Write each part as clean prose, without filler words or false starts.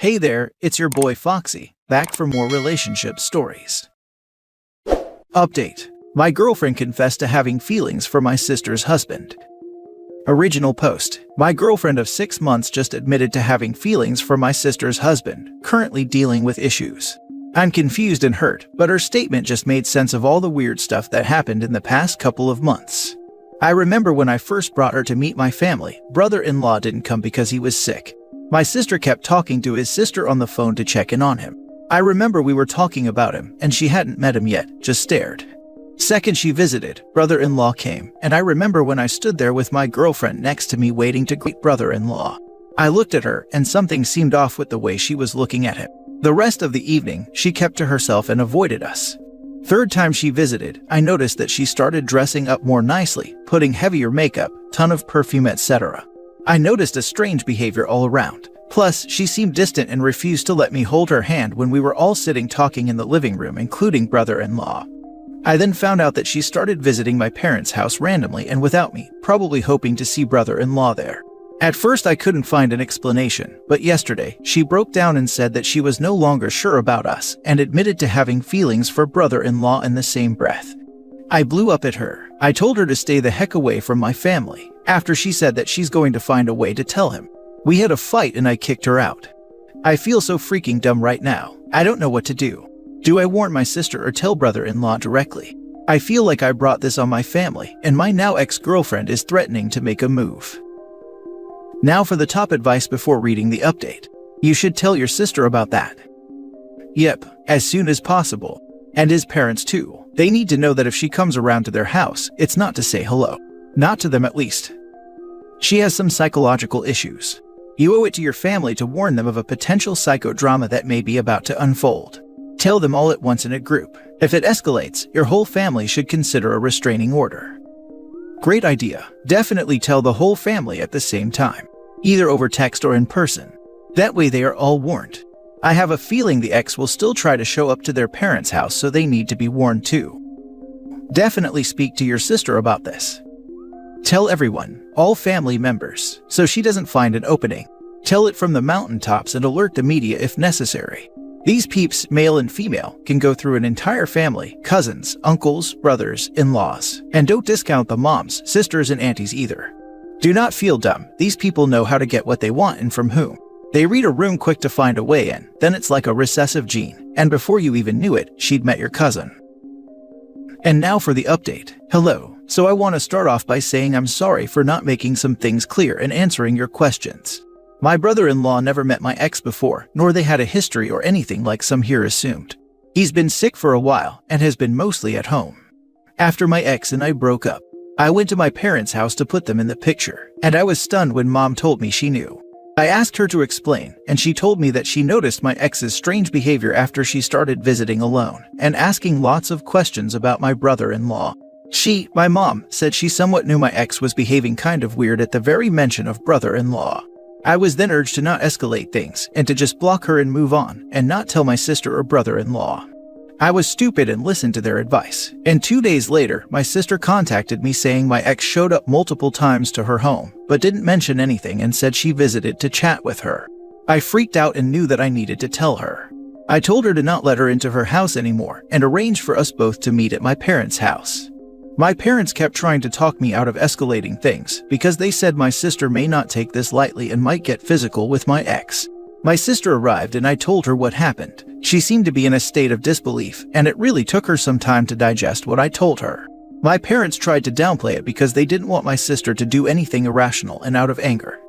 Hey there, it's your boy Foxy, back for more relationship stories. Update. My girlfriend confessed to having feelings for my sister's husband. Original post. My girlfriend of 6 months just admitted to having feelings for my sister's husband, currently dealing with issues. I'm confused and hurt, but her statement just made sense of all the weird stuff that happened in the past couple of months. I remember when I first brought her to meet my family, brother-in-law didn't come because he was sick. My sister kept talking to his sister on the phone to check in on him. I remember we were talking about him, and she hadn't met him yet, just stared. Second she visited, brother-in-law came, and I remember when I stood there with my girlfriend next to me waiting to greet brother-in-law. I looked at her, and something seemed off with the way she was looking at him. The rest of the evening, she kept to herself and avoided us. Third time she visited, I noticed that she started dressing up more nicely, putting heavier makeup, ton of perfume, etc. I noticed a strange behavior all around. Plus, she seemed distant and refused to let me hold her hand when we were all sitting talking in the living room, including brother-in-law. I then found out that she started visiting my parents' house randomly and without me, probably hoping to see brother-in-law there. At first I couldn't find an explanation, but yesterday, she broke down and said that she was no longer sure about us and admitted to having feelings for brother-in-law in the same breath. I blew up at her. I told her to stay the heck away from my family, after she said that she's going to find a way to tell him. We had a fight and I kicked her out. I feel so freaking dumb right now. I don't know what to do. Do I warn my sister or tell brother-in-law directly? I feel like I brought this on my family, and my now ex-girlfriend is threatening to make a move. Now for the top advice before reading the update. You should tell your sister about that. Yep, as soon as possible. And his parents too. They need to know that if she comes around to their house, it's not to say hello. Not to them at least. She has some psychological issues. You owe it to your family to warn them of a potential psychodrama that may be about to unfold. Tell them all at once in a group. If it escalates, your whole family should consider a restraining order. Great idea. Definitely tell the whole family at the same time, either over text or in person. That way they are all warned. I have a feeling the ex will still try to show up to their parents' house, so they need to be warned too. Definitely speak to your sister about this. Tell everyone, all family members, so she doesn't find an opening. Tell it from the mountaintops and alert the media if necessary. These peeps, male and female, can go through an entire family, cousins, uncles, brothers, in-laws. And don't discount the moms, sisters, and aunties either. Do not feel dumb. These people know how to get what they want and from whom. They read a room quick to find a way in, then it's like a recessive gene, and before you even knew it, she'd met your cousin. And now for the update. Hello. So I want to start off by saying I'm sorry for not making some things clear and answering your questions. My brother-in-law never met my ex before, nor they had a history or anything like some here assumed. He's been sick for a while and has been mostly at home. After my ex and I broke up, I went to my parents' house to put them in the picture, and I was stunned when mom told me she knew. I asked her to explain, and she told me that she noticed my ex's strange behavior after she started visiting alone and asking lots of questions about my brother-in-law. My mom, said she somewhat knew my ex was behaving kind of weird at the very mention of brother-in-law. I was then urged to not escalate things and to just block her and move on and not tell my sister or brother-in-law. I was stupid and listened to their advice, and 2 days later, my sister contacted me saying my ex showed up multiple times to her home, but didn't mention anything and said she visited to chat with her. I freaked out and knew that I needed to tell her. I told her to not let her into her house anymore and arranged for us both to meet at my parents' house. My parents kept trying to talk me out of escalating things because they said my sister may not take this lightly and might get physical with my ex. My sister arrived and I told her what happened. She seemed to be in a state of disbelief, and it really took her some time to digest what I told her. My parents tried to downplay it because they didn't want my sister to do anything irrational and out of anger.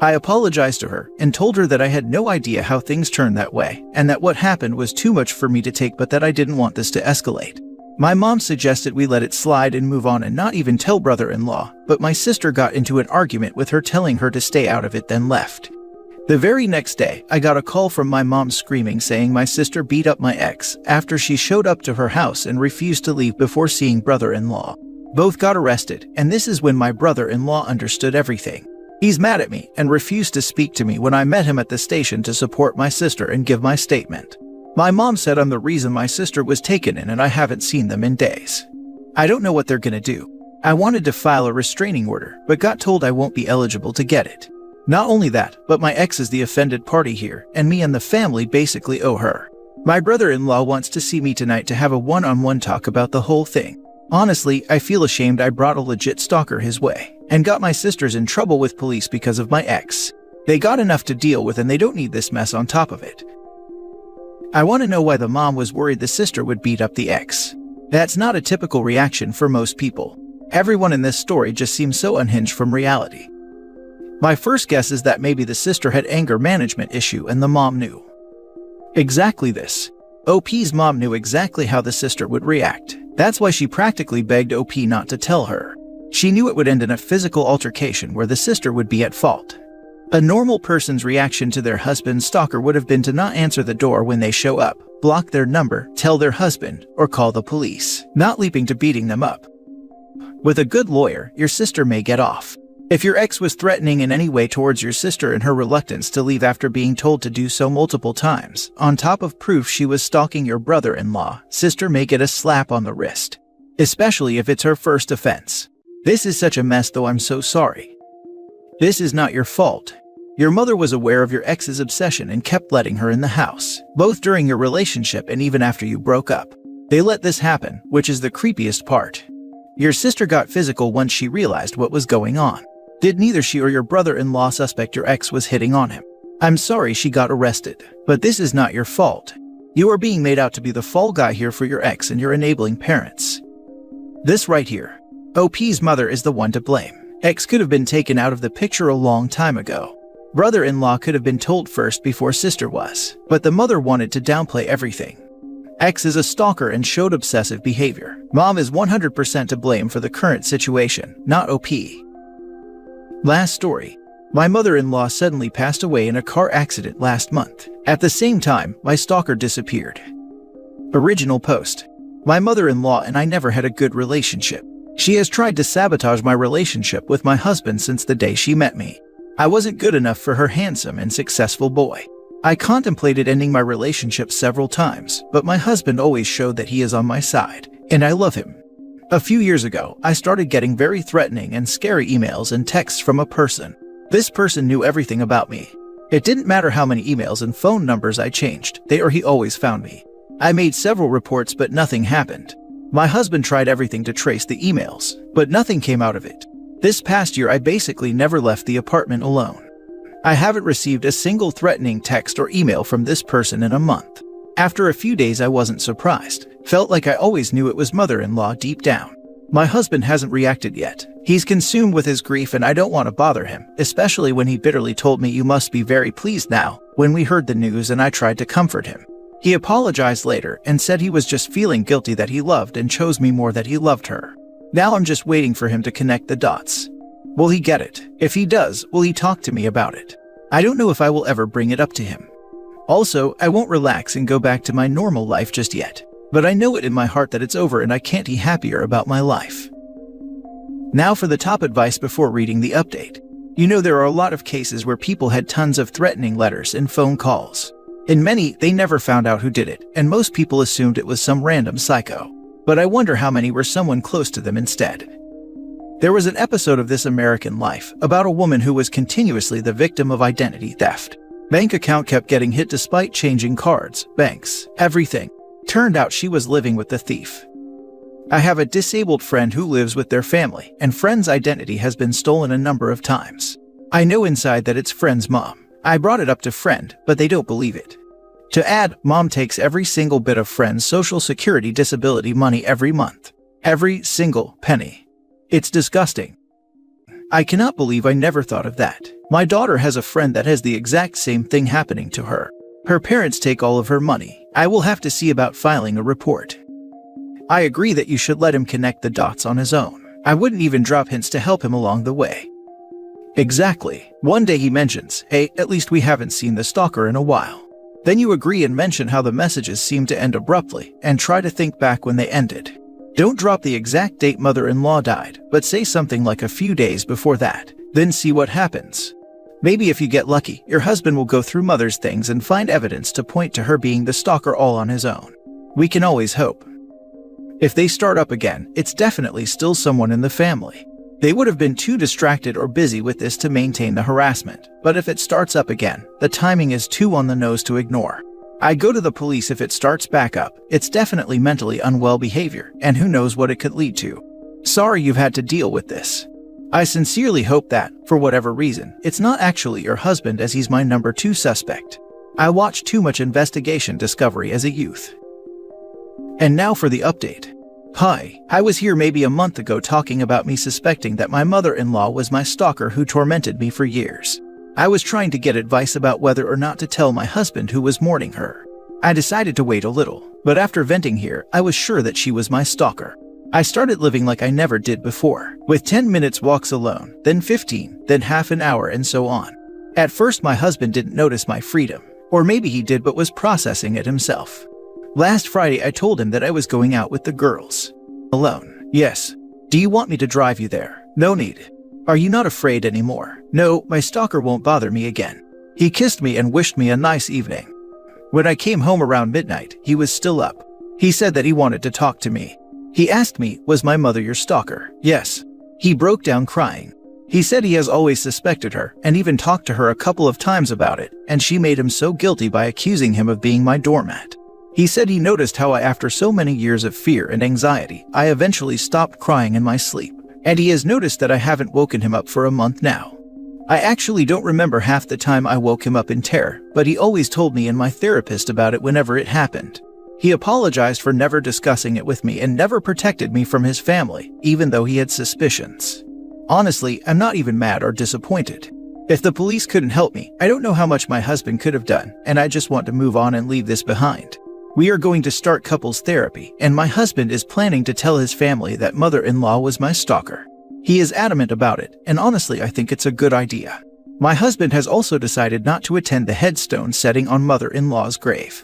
I apologized to her and told her that I had no idea how things turned that way and that what happened was too much for me to take, but that I didn't want this to escalate. My mom suggested we let it slide and move on and not even tell brother-in-law, but my sister got into an argument with her telling her to stay out of it, then left. The very next day, I got a call from my mom screaming saying my sister beat up my ex after she showed up to her house and refused to leave before seeing brother-in-law. Both got arrested, and this is when my brother-in-law understood everything. He's mad at me and refused to speak to me when I met him at the station to support my sister and give my statement. My mom said I'm the reason my sister was taken in and I haven't seen them in days. I don't know what they're gonna do. I wanted to file a restraining order, but got told I won't be eligible to get it. Not only that, but my ex is the offended party here, and me and the family basically owe her. My brother-in-law wants to see me tonight to have a one-on-one talk about the whole thing. Honestly, I feel ashamed I brought a legit stalker his way, and got my sisters in trouble with police because of my ex. They got enough to deal with and they don't need this mess on top of it. I want to know why the mom was worried the sister would beat up the ex. That's not a typical reaction for most people. Everyone in this story just seems so unhinged from reality. My first guess is that maybe the sister had anger management issue and the mom knew. Exactly this. OP's mom knew exactly how the sister would react. That's why she practically begged OP not to tell her. She knew it would end in a physical altercation where the sister would be at fault. A normal person's reaction to their husband's stalker would have been to not answer the door when they show up, block their number, tell their husband, or call the police, not leaping to beating them up. With a good lawyer, your sister may get off. If your ex was threatening in any way towards your sister and her reluctance to leave after being told to do so multiple times, on top of proof she was stalking your brother-in-law, sister may get a slap on the wrist. Especially if it's her first offense. This is such a mess though, I'm so sorry. This is not your fault. Your mother was aware of your ex's obsession and kept letting her in the house, both during your relationship and even after you broke up. They let this happen, which is the creepiest part. Your sister got physical once she realized what was going on. Did neither she or your brother-in-law suspect your ex was hitting on him? I'm sorry she got arrested, but this is not your fault. You are being made out to be the fall guy here for your ex and your enabling parents. This right here. OP's mother is the one to blame. Ex could have been taken out of the picture a long time ago. Brother-in-law could have been told first before sister was, but the mother wanted to downplay everything. Ex is a stalker and showed obsessive behavior. Mom is 100% to blame for the current situation, not OP. Last story. My mother-in-law suddenly passed away in a car accident last month. At the same time, my stalker disappeared. Original post. My mother-in-law and I never had a good relationship. She has tried to sabotage my relationship with my husband since the day she met me. I wasn't good enough for her handsome and successful boy. I contemplated ending my relationship several times, but my husband always showed that he is on my side, and I love him. A few years ago, I started getting very threatening and scary emails and texts from a person. This person knew everything about me. It didn't matter how many emails and phone numbers I changed, they or he always found me. I made several reports but nothing happened. My husband tried everything to trace the emails, but nothing came out of it. This past year I basically never left the apartment alone. I haven't received a single threatening text or email from this person in a month. After a few days I wasn't surprised. Felt like I always knew it was mother-in-law deep down. My husband hasn't reacted yet. He's consumed with his grief and I don't want to bother him, especially when he bitterly told me you must be very pleased now, when we heard the news and I tried to comfort him. He apologized later and said he was just feeling guilty that he loved and chose me more that he loved her. Now I'm just waiting for him to connect the dots. Will he get it? If he does, will he talk to me about it? I don't know if I will ever bring it up to him. Also, I won't relax and go back to my normal life just yet. But I know it in my heart that it's over and I can't be happier about my life. Now for the top advice before reading the update. You know there are a lot of cases where people had tons of threatening letters and phone calls. In many, they never found out who did it, and most people assumed it was some random psycho. But I wonder how many were someone close to them instead. There was an episode of This American Life about a woman who was continuously the victim of identity theft. Bank account kept getting hit despite changing cards, banks, everything. Turned out she was living with the thief. I have a disabled friend who lives with their family, and friend's identity has been stolen a number of times. I know inside that it's friend's mom. I brought it up to friend, but they don't believe it. To add, mom takes every single bit of friend's social security disability money every month. Every single penny. It's disgusting. I cannot believe I never thought of that. My daughter has a friend that has the exact same thing happening to her. Her parents take all of her money. I will have to see about filing a report. I agree that you should let him connect the dots on his own. I wouldn't even drop hints to help him along the way. Exactly. One day he mentions, hey, at least we haven't seen the stalker in a while. Then you agree and mention how the messages seem to end abruptly, and try to think back when they ended. Don't drop the exact date mother-in-law died, but say something like a few days before that, then see what happens. Maybe if you get lucky, your husband will go through mother's things and find evidence to point to her being the stalker all on his own. We can always hope. If they start up again, it's definitely still someone in the family. They would have been too distracted or busy with this to maintain the harassment, but if it starts up again, the timing is too on the nose to ignore. I go to the police if it starts back up. It's definitely mentally unwell behavior, and who knows what it could lead to. Sorry you've had to deal with this. I sincerely hope that, for whatever reason, it's not actually your husband, as he's my number 2 suspect. I watched too much investigation Discovery as a youth. And now for the update. Hi, I was here maybe a month ago talking about me suspecting that my mother-in-law was my stalker who tormented me for years. I was trying to get advice about whether or not to tell my husband who was mourning her. I decided to wait a little, but after venting here, I was sure that she was my stalker. I started living like I never did before, with 10 minutes walks alone, then 15, then half an hour, and so on. At first my husband didn't notice my freedom, or maybe he did but was processing it himself. Last Friday I told him that I was going out with the girls. Alone. Yes. Do you want me to drive you there? No need. Are you not afraid anymore? No, my stalker won't bother me again. He kissed me and wished me a nice evening. When I came home around midnight, he was still up. He said that he wanted to talk to me. He asked me, was my mother your stalker? Yes. He broke down crying. He said he has always suspected her, and even talked to her a couple of times about it, and she made him so guilty by accusing him of being my doormat. He said he noticed how after so many years of fear and anxiety, I eventually stopped crying in my sleep, and he has noticed that I haven't woken him up for a month now. I actually don't remember half the time I woke him up in terror, but he always told me and my therapist about it whenever it happened. He apologized for never discussing it with me and never protected me from his family, even though he had suspicions. Honestly, I'm not even mad or disappointed. If the police couldn't help me, I don't know how much my husband could have done, and I just want to move on and leave this behind. We are going to start couples therapy, and my husband is planning to tell his family that mother-in-law was my stalker. He is adamant about it, and honestly I think it's a good idea. My husband has also decided not to attend the headstone setting on mother-in-law's grave.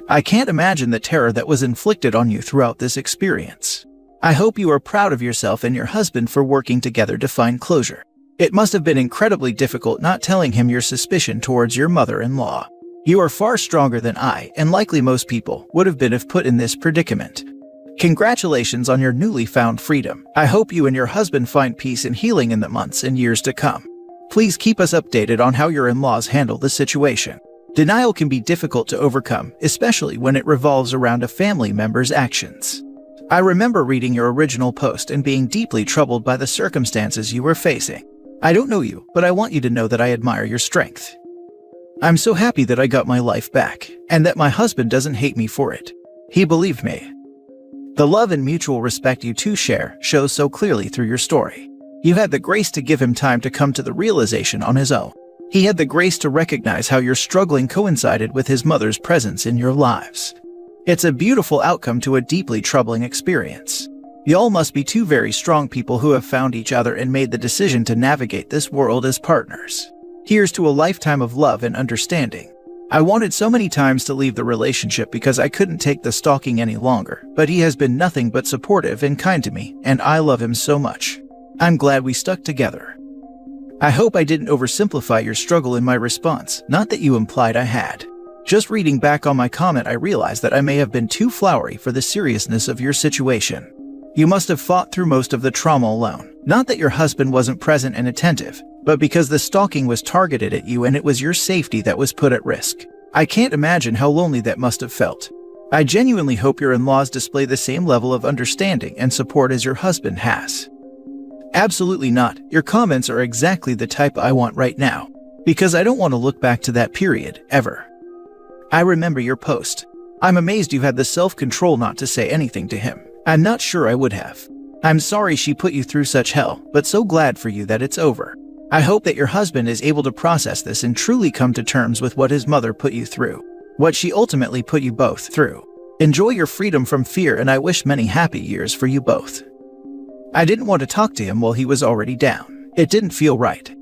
I can't imagine the terror that was inflicted on you throughout this experience. I hope you are proud of yourself and your husband for working together to find closure. It must have been incredibly difficult not telling him your suspicion towards your mother-in-law. You are far stronger than I, and likely most people, would have been if put in this predicament. Congratulations on your newly found freedom. I hope you and your husband find peace and healing in the months and years to come. Please keep us updated on how your in-laws handle the situation. Denial can be difficult to overcome, especially when it revolves around a family member's actions. I remember reading your original post and being deeply troubled by the circumstances you were facing. I don't know you, but I want you to know that I admire your strength. I'm so happy that I got my life back, and that my husband doesn't hate me for it. He believed me. The love and mutual respect you two share shows so clearly through your story. You had the grace to give him time to come to the realization on his own. He had the grace to recognize how your struggling coincided with his mother's presence in your lives. It's a beautiful outcome to a deeply troubling experience. Y'all must be two very strong people who have found each other and made the decision to navigate this world as partners. Here's to a lifetime of love and understanding. I wanted so many times to leave the relationship because I couldn't take the stalking any longer, but he has been nothing but supportive and kind to me, and I love him so much. I'm glad we stuck together. I hope I didn't oversimplify your struggle in my response, not that you implied I had. Just reading back on my comment, I realized that I may have been too flowery for the seriousness of your situation. You must have fought through most of the trauma alone, not that your husband wasn't present and attentive, but because the stalking was targeted at you and it was your safety that was put at risk. I can't imagine how lonely that must have felt. I genuinely hope your in-laws display the same level of understanding and support as your husband has. Absolutely not. Your comments are exactly the type I want right now, because I don't want to look back to that period, ever. I remember your post. I'm amazed you had the self-control not to say anything to him. I'm not sure I would have. I'm sorry she put you through such hell, but so glad for you that it's over. I hope that your husband is able to process this and truly come to terms with what his mother put you through, what she ultimately put you both through. Enjoy your freedom from fear, and I wish many happy years for you both. I didn't want to talk to him while he was already down. It didn't feel right.